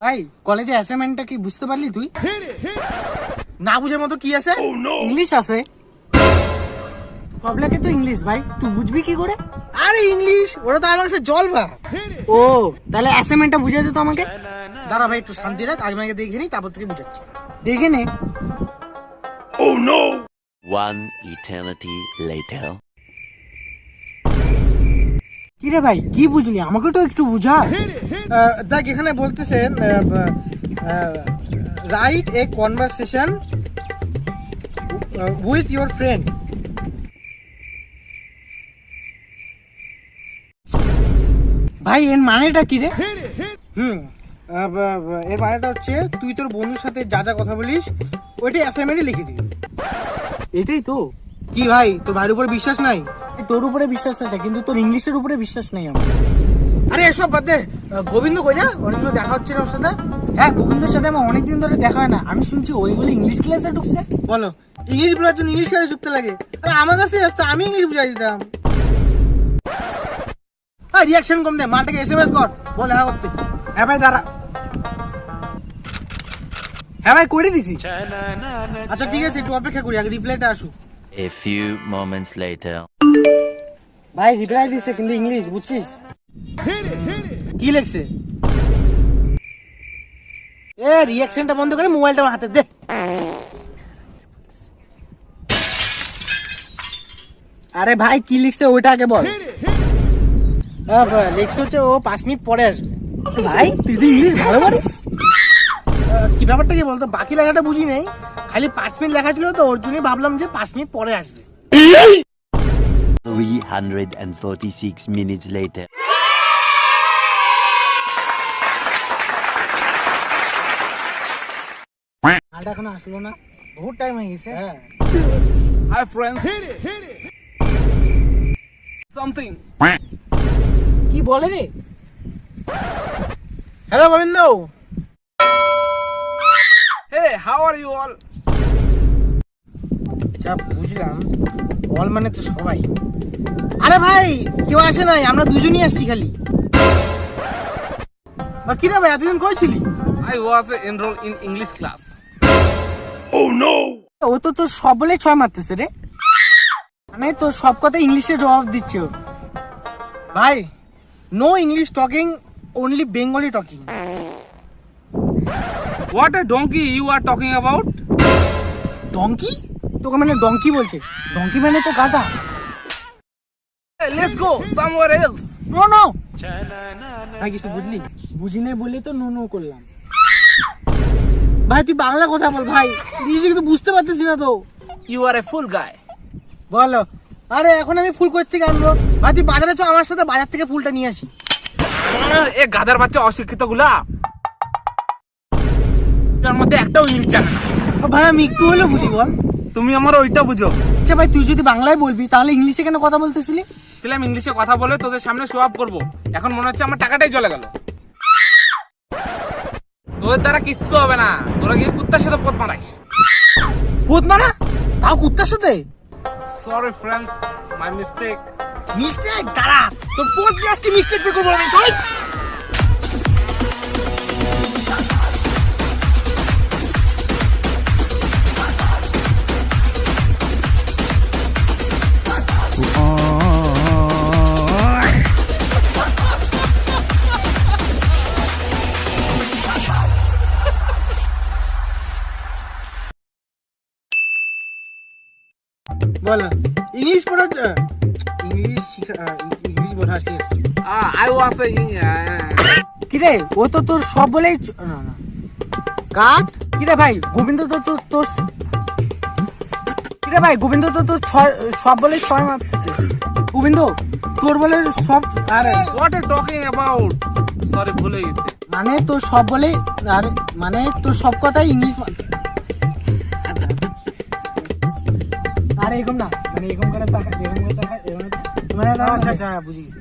ভাই কলেজে অ্যাসাইনমেন্টটা কি বুঝতে পারলি তুই? না বুঝার মতো কি আছে? ইংলিশ আছে, সব লাগে তো ইংলিশ ভাই, তুই বুঝবি কি করে? আরে ইংলিশ, ওরা তো আমার কাছে জল ভা। ও তাহলে অ্যাসাইনমেন্টটা বুঝিয়ে দে তো আমাকে। দাঁড়া ভাই একটু শান্তি রাখ, আগে আমাকে দেখে নি তারপর তোকে বুঝাচ্ছি। দেখে নে। One eternity later. কি রে ভাই কি বুঝলি, আমাকে তো একটু বুঝা। দেখ এখানে বলতেছে write a conversation with your friend. ভাই এর মানেটা কি রে? এর মানেটা হচ্ছে তুই তোর বন্ধুর সাথে যা যা কথা বলিস ওইটাই অ্যাসাইনমেন্টে লিখে দিবি। এটাই তো। কি ভাই তোর ভাইয়ের উপরে বিশ্বাস নাই? তোর উপরে বিশ্বাস আছে কিন্তু তোর ইংলিশের উপরে বিশ্বাস নেই আমার। আরে এসব বাদ দে, গোবিন্দ কই না? অনেকদিন দেখা হচ্ছে না ওর সাথে। হ্যাঁ গোবিন্দর সাথে আমার অনেকদিন ধরে দেখা হয় না, আমি শুনছি ওই বলে ইংলিশ ক্লাসে ঢুকছে। বলো ইংলিশ বলার জন্য ইংলিশ ক্লাসে যুক্ত লাগে? আরে আমার কাছে আসতে আমি ইংলিশ বুঝাই দিতাম। হ্যাঁ রিয়াকশন কম দে, মালটাকে এসএমএস কর, বল দেখা করতে। হ্যাঁ ভাই দাঁড়া। হ্যাঁ ভাই করে দিছি। আচ্ছা ঠিক আছে একটু অপেক্ষা করি, আগে রিপ্লাইটা আসুক। A few moments later. ভাই রিপ্লাই দিছে কিন্তু ইংলিশ বুঝছিস? কি লিখছে? এ রিয়াকশনটা বন্ধ করে মোবাইলটা আমার হাতে দে। আরে ভাই কি লিখছে ওইটা আগে বল। লিখছে হচ্ছে ও 5 মিনিট পরে আসবে। ভাই তুই তো ইংলিশ ভালো পারিস। কি ব্যাপারটা কি বলতো, বাকি লেখাটা বুঝি নাই, খালি 5 মিনিট লেখা ছিল তো ওর জন্যই ভাবলাম যে 5 মিনিট পরে আসবে। 346 minutes later. আলটা এখনো আসলো না। বহুত টাইম হয়ে গেছে। হ্যাঁ Hi friends. Something. কি বলে রে? Hello Gobinda. Hey, how are you all? আচ্ছা বুঝলাম, অল মানে তো সবাই। আরে ভাই কেউ আসে নাই, আমরা দুজনই আসছি খালি। কি রে ভাই এতদিন কই ছিলি? I was enrolled in English class. ও তো তোর সব বলে 6 মারতেছে রে, মানে তোর সব কথা ইংলিশে জবাব দিচ্ছে ও। ভাই no English talking, only Bengali talking. What a donkey you are talking about? Donkey? তোকে মানে ডঙ্কি বলছে? ডঙ্কি মানে তো গাধা। Hey, let's go somewhere else. No no. ভাই কিছু বুঝলি? বুঝি নাই বলে তো নো নো করলাম। ভাই তুই বাংলা কথা বল ভাই, ইংলিশে কিছু বুঝতে পারতেছি না তো। You are a fool guy. বলো। আরে এখন আমি ফুল কোথা থেকে আনবো? ভাই তুই বাজারে চ, আমার সাথে বাজার থেকে ফুলটা নিয়ে আসি। এ গাধার বাচ্চা অশিক্ষিত গুলা, তার মধ্যে একটাও ইংলিশ জানে না। ও ভাই আমি একটু হলেও বুঝি বল। তুমি আমার ওইটা বুঝো। আচ্ছা ভাই তুই যদি বাংলায় বলবি তাহলে ইংলিশে কেন কথা বলতেছিলি? ছিলাম ইংলিশে কথা বলে তোদের সামনে শো অফ করবো, এখন মনে হচ্ছে আমার টাকাটাই চলে গেল। তোদের দ্বারা কিচ্ছু হবে না, তোরা গিয়ে কুত্তার সাথে পথ মারাইস। ভূত মারা? তাও কুত্তার সাথে? Sorry friends, my mistake. Mistake? দাঁড়া তোর পোস্ট দিয়ে আজকে মিস্টেক বের করবো আমি, চল। বল ইংলিশ পড়া, ইংলিশ ইংলিশ বলা ঠিক আছে। I was saying, কি রে ও তো তোর সব বলেই না না কাট। কি রে ভাই গোবিন্দ তো তোর কি রে ভাই গোবিন্দ তো তোর সব বলে 6 মারতেছে। গোবিন্দ তোর বলে সব, আরে what are you talking about? Sorry, ভুলে গেছি। মানে তোর সব বলে, আরে মানে তোর সব কথাই ইংলিশ। আরে এরকম না, মানে এরকম করে তাকা, এরকম করে তাকা, এরকম মানে আচ্ছা আচ্ছা বুঝি গেছি।